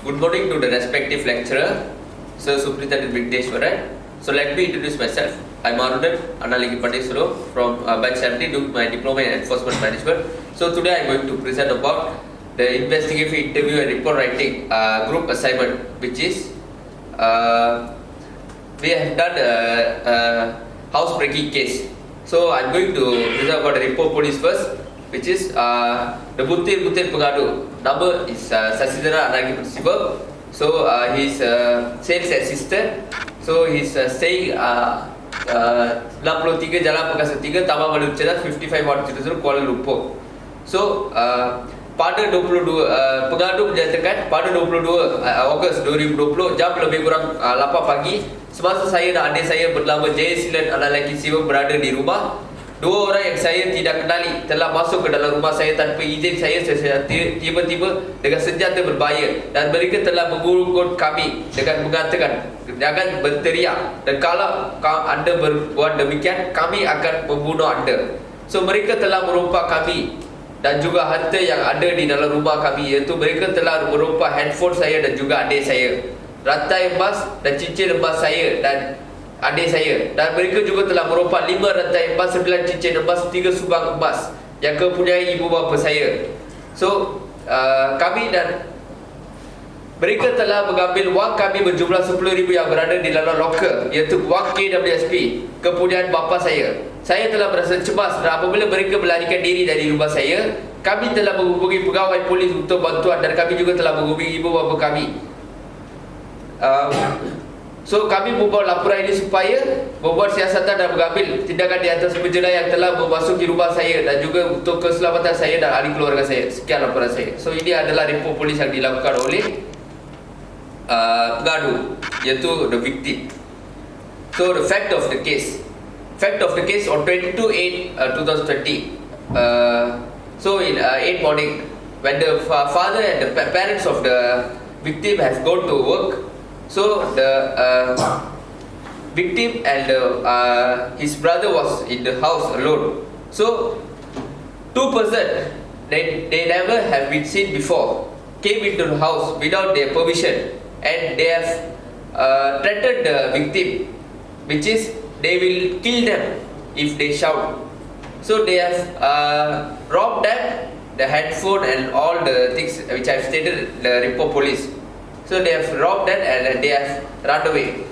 Good morning to the respective lecturer, Sir Suprita Vigdeshwaran. So let me introduce myself. I'm Arudan Analiki Pandeswaro from batch 70, doing my diploma in enforcement management. So today I'm going to present about the investigative interview and report writing group assignment, which is we have done a house breaking case. So I'm going to present about the report police first, which is the Butir Pengadu. Number is Sasidara Anagi Principal. So he's sales assistant. So he's staying 63 Jalan Perkasa 3 Taman Madu Cedar 55 Ward Cedar Kuala Lumpur. So pada 22 pengadu menyatakan pada 22 Ogos 2020 jam lebih kurang 8 pagi semasa saya dan adik saya bernama Jayasilan anak lelaki Siva berada di rumah, dua orang yang saya tidak kenali telah masuk ke dalam rumah saya tanpa izin saya secara tiba-tiba dengan senjata berbahaya dan mereka telah mengurungkan kami dengan mengatakan jangan berteriak dan kalau anda berbuat demikian kami akan membunuh anda. So mereka telah merompak kami dan juga harta yang ada di dalam rumah kami, iaitu mereka telah merompak handphone saya dan juga adik saya, rantai emas dan cincin emas saya dan adik saya, dan mereka juga telah merompak 5 rantai emas, 9 cincin emas, 3 subang emas yang kepunyai ibu bapa saya. So kami dan mereka telah mengambil wang kami berjumlah 10,000 yang berada di dalam loker, iaitu wang KWSP kepunyaan bapa saya. Saya telah merasa cemas dan apabila mereka melarikan diri dari rumah saya, kami telah menghubungi pegawai polis untuk bantuan dan kami juga telah menghubungi ibu bapa kami. So kami membuat laporan ini supaya membuat siasatan dan mengambil tindakan di atas penjara yang telah memasuki rumah saya dan juga untuk keselamatan saya dan ahli keluarga saya. Sekian laporan saya. So ini adalah report polis yang dilakukan oleh pengadu, iaitu the victim. So the fact of the case. Fact of the case on 22/8/2020. So in 8 morning, when the father and the parents of the victim have gone to work, so the victim and his brother was in the house alone. So two persons they never have been seen before came into the house without their permission, and they have threatened the victim, which is they will kill them if they shout. So they have robbed them, the headphone and all the things which I have stated the report police. So they have robbed them and they have run away.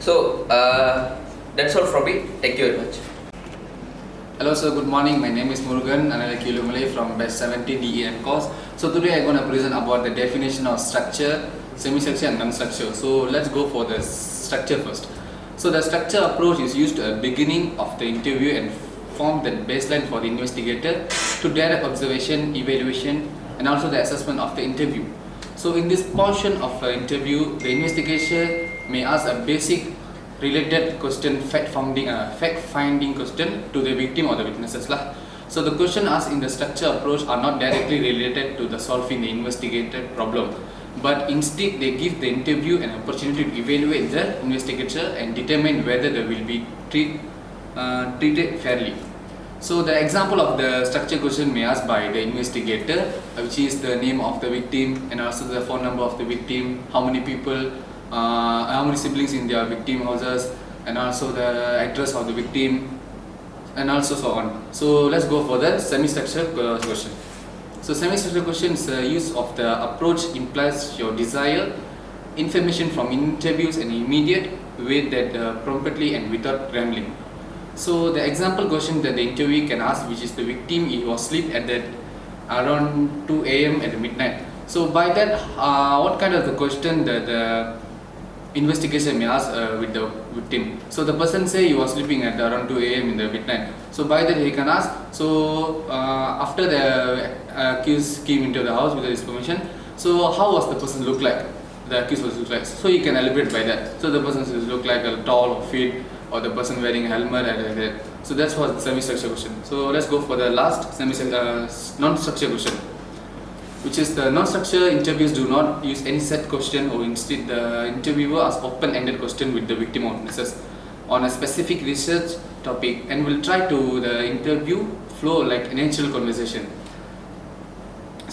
So that's all from me. Thank you very much. Hello sir, good morning. My name is Murugan and I'm Malay from batch 70 DEM course. So today I'm going to present about the definition of structure, semi-structure and non-structure. So let's go for the structure first. So the structure approach is used at the beginning of the interview and form the baseline for the investigator to direct observation, evaluation and also the assessment of the interview. So in this portion of the interview, the investigator may ask a basic related question, fact-finding question to the victim or the witnesses lah. So the question asked in the structure approach are not directly related to the solving the investigated problem, but instead they give the interview an opportunity to evaluate the investigator and determine whether they will be treated fairly. So the example of the structure question may ask by the investigator, which is the name of the victim and also the phone number of the victim, how many people, how many siblings in their victim houses, and also the address of the victim, and also so on. So let's go for the semi-structured question. So semi-structured questions use of the approach implies your desire information from interviews and immediate way that promptly and without rambling. So the example question that the interviewer can ask, which is the victim, he was asleep at that around 2 AM at the midnight. So by that, what kind of the question that the investigation may ask with the victim? So the person say he was sleeping at around 2 AM in the midnight. So by that he can ask, so after the accused came into the house with his permission, so how was the person look like? The accused was look like. So you can elaborate by that. So the person look like a tall or fit, or the person wearing a helmet and like that. So that's what semi-structured question. So let's go for the last non-structured question, which is the non-structured interviews do not use any set question, or instead the interviewer asks open-ended question with the victim or witnesses on a specific research topic and will try to the interview flow like a natural conversation.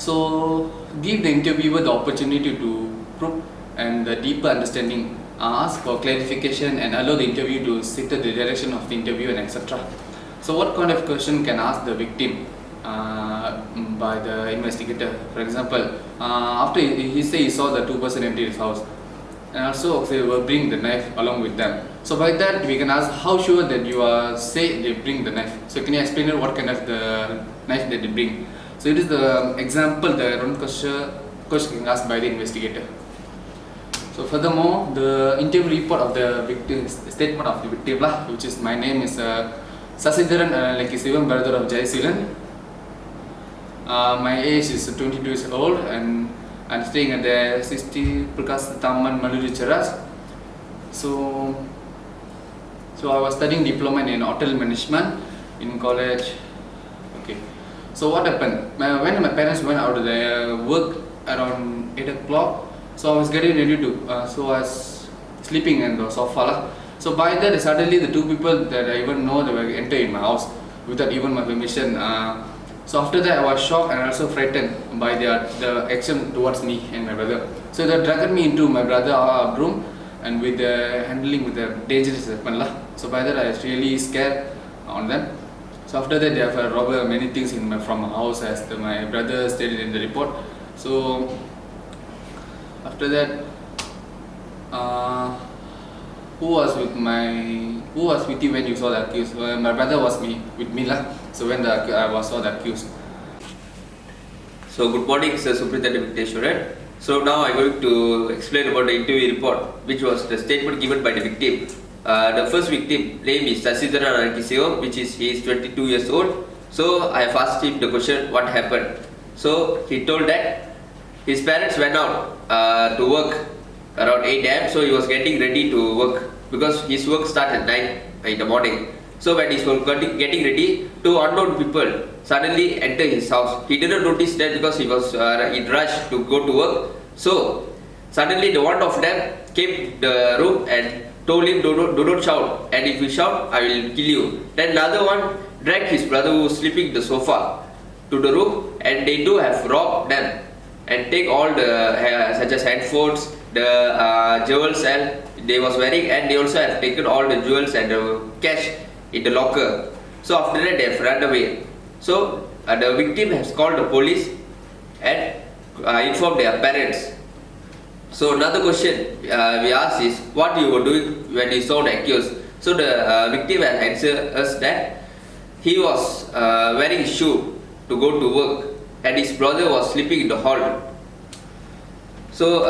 So give the interviewer the opportunity to probe and the deeper understanding, ask for clarification and allow the interview to set the direction of the interview and etc. So what kind of question can ask the victim by the investigator? For example, after he say he saw the two person enter his house, and also they will bring the knife along with them. So by that we can ask how sure that you are say they bring the knife. So can you explain what kind of the knife that they bring? So it is the example the one question asked by the investigator. So furthermore, the interview report of the victim, statement of the victim lah, which is my name is Sasidharan Lekisivam, brother of Jayasilan. My age is 22 years old and I'm staying at the 60 Prakas Taman Maluri Cheras. So I was studying diploma in hotel management in college. Okay. So what happened? When my parents went out of their work around 8 o'clock, so I was getting ready to, so I was sleeping in the sofa lah. So by that suddenly the two people that I even know they were enter in my house without even my permission. So after that I was shocked and also frightened by the action towards me and my brother. So they dragged me into my brother's room and with the handling with the dangerous weapon lah. So by that I was really scared on them. So after that they have robbed many things from my house as my brother stated in the report. So after that, who was with you when you saw the accused? My brother was with me lah. So when I saw the accused. So good morning, Sir Superintendent Vikteshwaran. So now I'm going to explain about the interview report, which was the statement given by the victim. The first victim name is Sasidharan Lekisivam, which is he is 22 years old. So I have asked him the question, what happened? So he told that his parents went out to work around 8 am, so he was getting ready to work because his work started at 9 in the morning. So when he was getting ready, two unknown people suddenly entered his house. He didn't notice that because he was in rush to go to work. So suddenly the one of them came to the room and told him, do not shout, and if you shout, I will kill you. Then the other one dragged his brother who was sleeping in the sofa to the room, and they do have robbed them and take all the such as headphones, the jewels and they was wearing, and they also have taken all the jewels and the cash in the locker. So after that they have run away. So the victim has called the police and informed their parents. So another question we asked is, what you were doing when you saw the accused? So the victim has answered us that he was wearing shoe to go to work and his brother was sleeping in the hall. So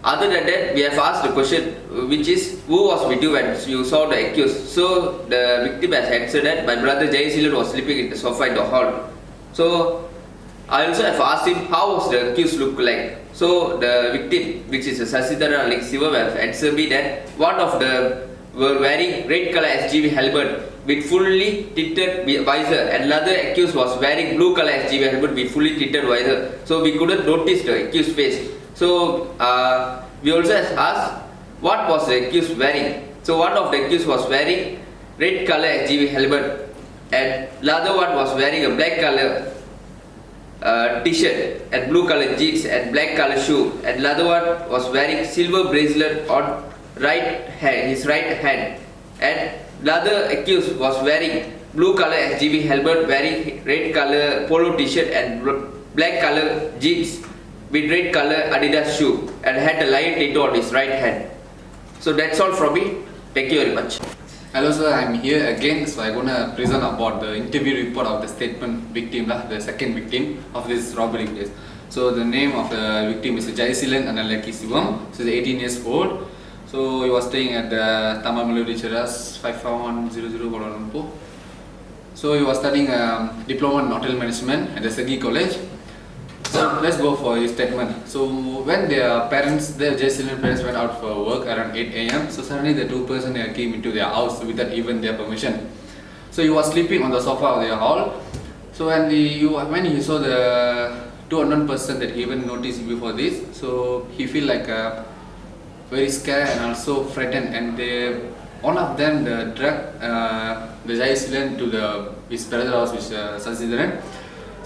other than that, we have asked the question, which is, who was with you when you saw the accused? So the victim has answered that my brother Jayasilan was sleeping in the sofa in the hall. So I also have asked him how was the accused look like. So the victim, which is Sasidharan Lekisivam, have answered me that one of them were wearing red color SGV helmet with fully tinted visor, and another accused was wearing blue color SGV helmet with fully tinted visor. So we couldn't notice the accused face. So we also asked what was the accused wearing. So one of the accused was wearing red color SGV helmet, and the other one was wearing a black color t-shirt and blue color jeans and black color shoe, and the other one was wearing silver bracelet on his right hand, and the other accused was wearing blue color SGV helmet, wearing red color polo t-shirt and black color jeans with red color Adidas shoe, and had a lion tattoo on his right hand. So that's all from me. Thank you very much. Hello sir, I'm here again. So I'm gonna present about the interview report of the statement victim, the second victim of this robbery case. So the name of the victim is Jayasilan Lekisivam. So he's 18 years old. So he was staying at the Taman Maluri Cheras 55100 Kuala Lumpur. So he was studying diploma in hotel management at the Segi College. So let's go for his statement. So when their parents, the Jayasilan parents went out for work around 8 am, so suddenly the two persons came into their house without even their permission. So he was sleeping on the sofa of their hall. So when he saw the two unknown person that he even noticed before this, so he feel like very scared and also frightened, and one of them dragged the Jayasilan to his brother's house, which is Sasidharan.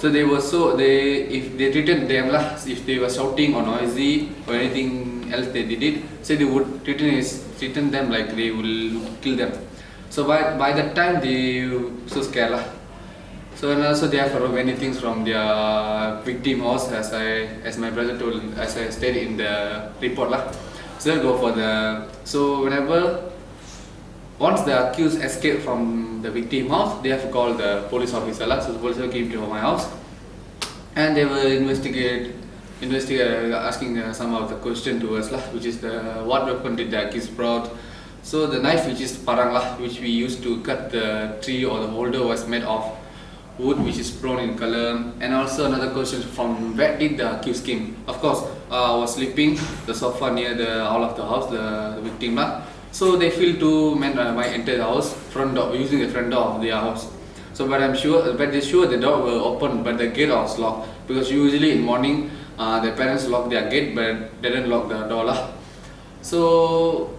So if they treated them lah, if they were shouting or noisy or anything else they did it, so they would treaten them like they will kill them. So by that time they so scared lah. So and also they have heard many things from their victim house, as my brother told, as I stated in the report lah. So they'll go for once the accused escaped from the victim house, they have to call the police officer lah. So the police officer came to my house, and they will investigate asking some of the question to us lah, which is what weapon did the accused brought. So the knife, which is parang lah, which we used to cut the tree or the holder, was made of wood, which is brown in color. And also another question, from where did the accused came? Of course, was sleeping the sofa near the hall of the house, the victim lah. So they feel two men might enter the house front door using the front door of their house. So but they're sure the door will open, but the gate was locked, because usually in morning the parents lock their gate but they didn't lock the door lah. So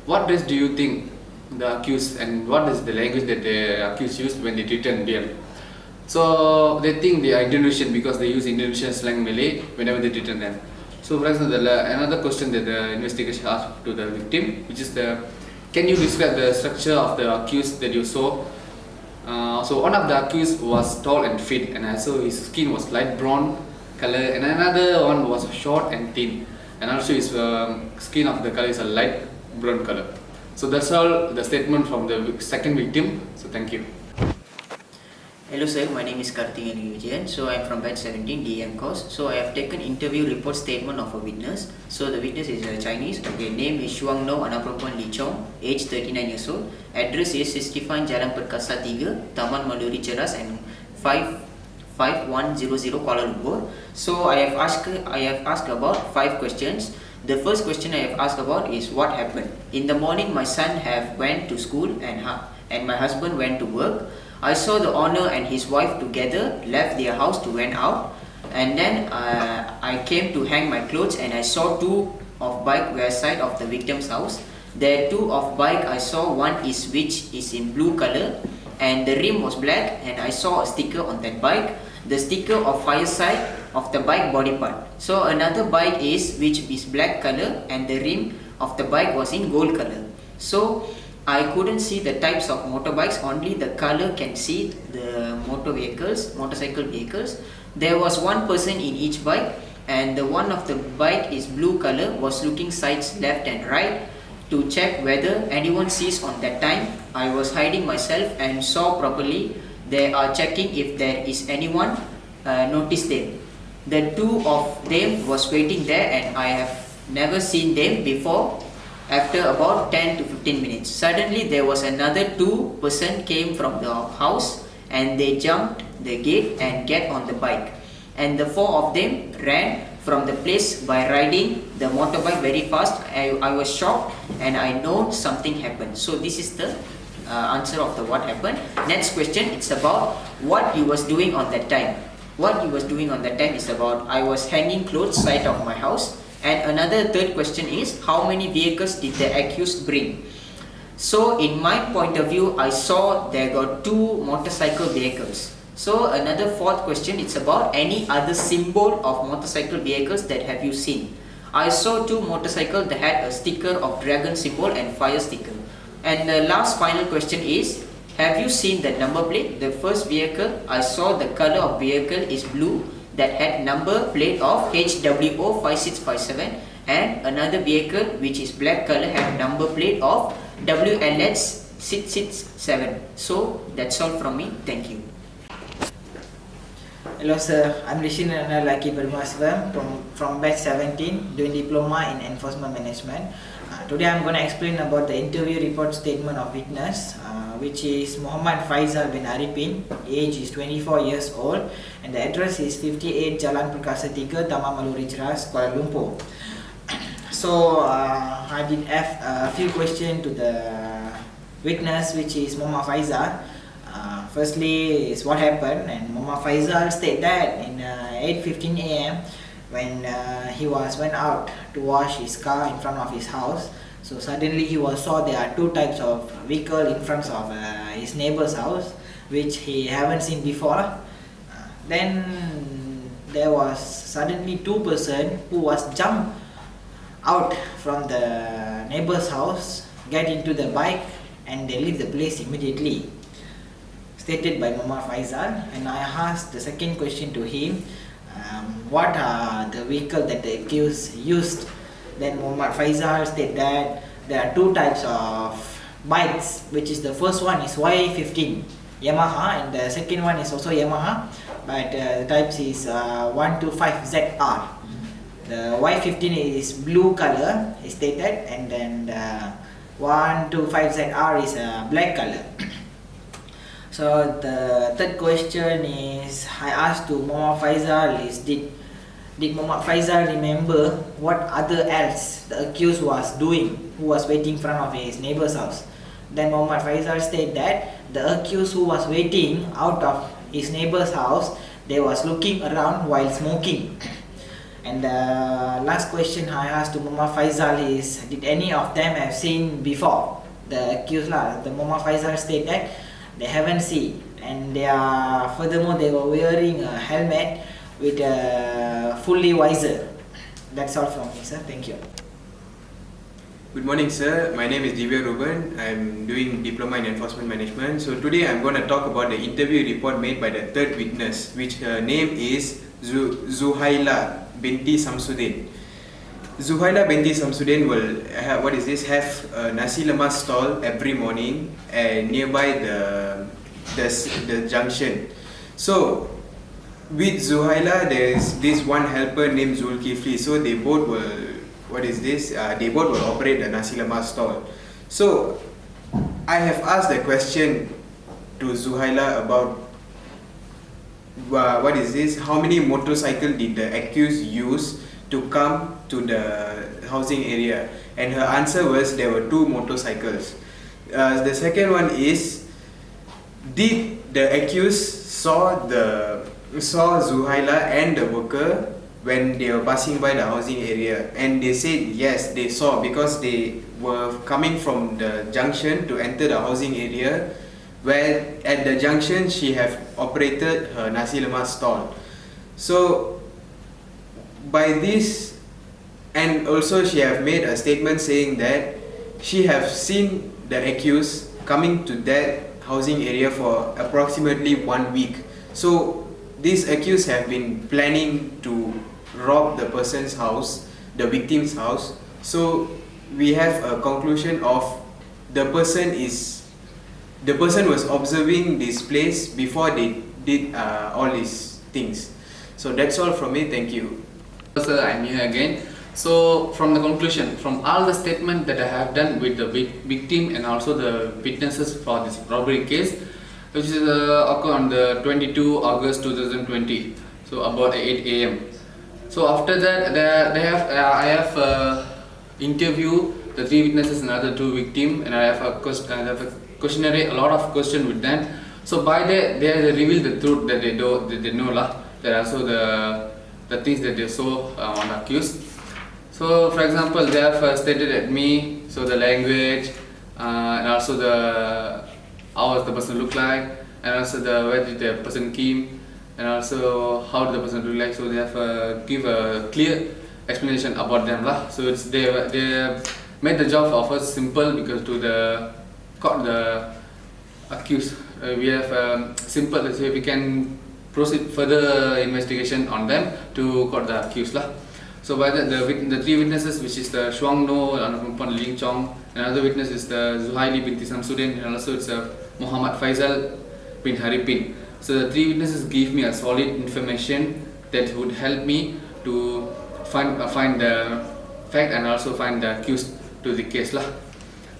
what dress do you think the accused, and what is the language that the accused used when they treated them? So they think they are Indonesian because they use Indonesian slang Malay whenever they treated them. So for example, another question that the investigation asked to the victim, which is can you describe the structure of the accused that you saw? So one of the accused was tall and fit, and I saw his skin was light brown color, and another one was short and thin, and also his skin of the color is a light brown color. So that's all the statement from the second victim. So thank you. Hello sir, my name is Karthik Irrw. So I am from batch 17 DM course. So I have taken interview report statement of a witness. So the witness is Chinese. Okay, name is Shuang No Anapropan Lee Chong, age 39 years old. Address is 65 Jalan Perkasa 3, Taman Maluri Ceras, and 55100 Kuala Lumpur. So I have asked about 5 questions. The first question I have asked about is what happened. In the morning, my son went to school and my husband went to work. I saw the owner and his wife together left their house to went out, and then I came to hang my clothes, and I saw 2 of bike were side of the victim's house. There 2 of bike I saw, one is which is in blue color and the rim was black, and I saw a sticker on that bike, the sticker of fire side of the bike body part. So another bike is which is black color and the rim of the bike was in gold color. So I couldn't see the types of motorbikes, only the color can see the motorcycle vehicles. There was 1 person in each bike, and the one of the bike is blue color, was looking sides left and right to check whether anyone sees on that time. I was hiding myself and saw properly. They are checking if there is anyone noticed them. The 2 of them was waiting there, and I have never seen them before. After about 10 to 15 minutes, suddenly there was another 2 person came from the house, and they jumped the gate and get on the bike, and the 4 of them ran from the place by riding the motorbike very fast. I was shocked and I know something happened. So this is the answer of the what happened. Next question, it's about what he was doing on that time. What he was doing on that time is about I was hanging clothes side of my house. And another third question is how many vehicles did the accused bring? So in my point of view, I saw there got 2 motorcycle vehicles. So another 4th question, it's about any other symbol of motorcycle vehicles that have you seen? I saw 2 motorcycles that had a sticker of dragon symbol and fire sticker. And the last final question is, have you seen the number plate? The first vehicle, I saw the color of vehicle is blue, that had number plate of HWO 5657, and another vehicle which is black color had number plate of WLS 667. So that's all from me. Thank you. Hello sir, I'm Rishinana Laki Permasva from batch 17 doing diploma in enforcement management. Today I'm going to explain about the interview report statement of witness, which is Muhammad Faizal bin Arifin, age is 24 years old, and the address is 58 Jalan Perkasa 3, Taman Maluri Ceras, Kuala Lumpur. So I did have a few questions to the witness, which is Muhammad Faizal. Firstly is what happened, and Muhammad Faizal stated that in 8:15 AM when he went out to wash his car in front of his house. So suddenly he saw there are 2 types of vehicle in front of his neighbor's house, which he haven't seen before. Then there was suddenly two person who was jumped out from the neighbor's house, get into the bike, and they leave the place immediately, stated by Muhammad Faisal. And I asked the second question to him, what are the vehicle that the accused used. Then Muhammad Faisal stated that there are two types of bikes, which is the first one is Y15 Yamaha, and the second one is also Yamaha, but the types is 125ZR. The Y15 is blue color, is stated, and then the 125ZR is black color. So the third question is, I asked to Muhammad Faisal is, did Muhammad Faisal remember what other else the accused was doing, who was waiting in front of his neighbor's house. Then Muhammad Faisal stated that the accused who was waiting out of his neighbor's house, they was looking around while smoking. And the last question I asked to Muhammad Faisal is, did any of them have seen before the accused lah? The Muhammad Faisal stated that they haven't seen, and they are, furthermore they were wearing a helmet with a fully visor. That's all from me, sir. Thank you. Good morning, sir. My name is Irrw. I'm doing Diploma in Enforcement Management. So today I'm going to talk about the interview report made by the third witness, which her name is Zuhaila binti Samsudin. Zuhaila binti Samsudin will have, have a nasi lemak stall every morning nearby the junction. So with Zuhaila, there is this one helper named Zulkifli. So they both will, they both will operate the nasi lemak stall. So I have asked the question to Zuhaila about how many motorcycles did the accused use to come to the housing area, and her answer was there were 2 motorcycles. The second one is, did the accused saw Zuhaila and the worker when they were passing by the housing area? And they said yes, they saw, because they were coming from the junction to enter the housing area, where at the junction she have operated her nasi lemak stall. So by this, and also she have made a statement saying that she have seen the accused coming to that housing area for approximately 1 week. So these accused have been planning to rob the person's house, the victim's house. So we have a conclusion of the person was observing this place before they did all these things. So that's all from me. Thank you. Sir, I'm here again. So from the conclusion, from all the statement that I have done with the victim and also the witnesses for this robbery case, which is occurred on the 22 August 2020, so about 8 AM. So after that, I have interviewed the 3 witnesses and other 2 victims, and I have a questionnaire, a lot of questions with them. So by that, they reveal the truth that they know lah. There are also the things that they saw on accused. So for example, they have stated at me, so the language, and also how does the person look like, and also where did the person came, and also how did the person look like. So they have give a clear explanation about them lah. So it's they made the job of us simple, because to caught the accused, we have simple, so we can proceed further investigation on them to caught the accused lah. So by that, the 3 witnesses, which is the Shuang No, Ling Chong, another witness is the Zuhaili binti Samsudin, and also it's Muhammad Faisal bin Haripin. So the 3 witnesses give me a solid information that would help me to find the fact and also find the accused to the case lah.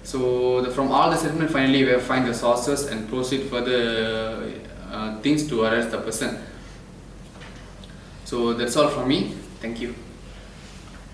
So from all the statement, finally we have find the sources and proceed further things to arrest the person. So that's all from me. Thank you.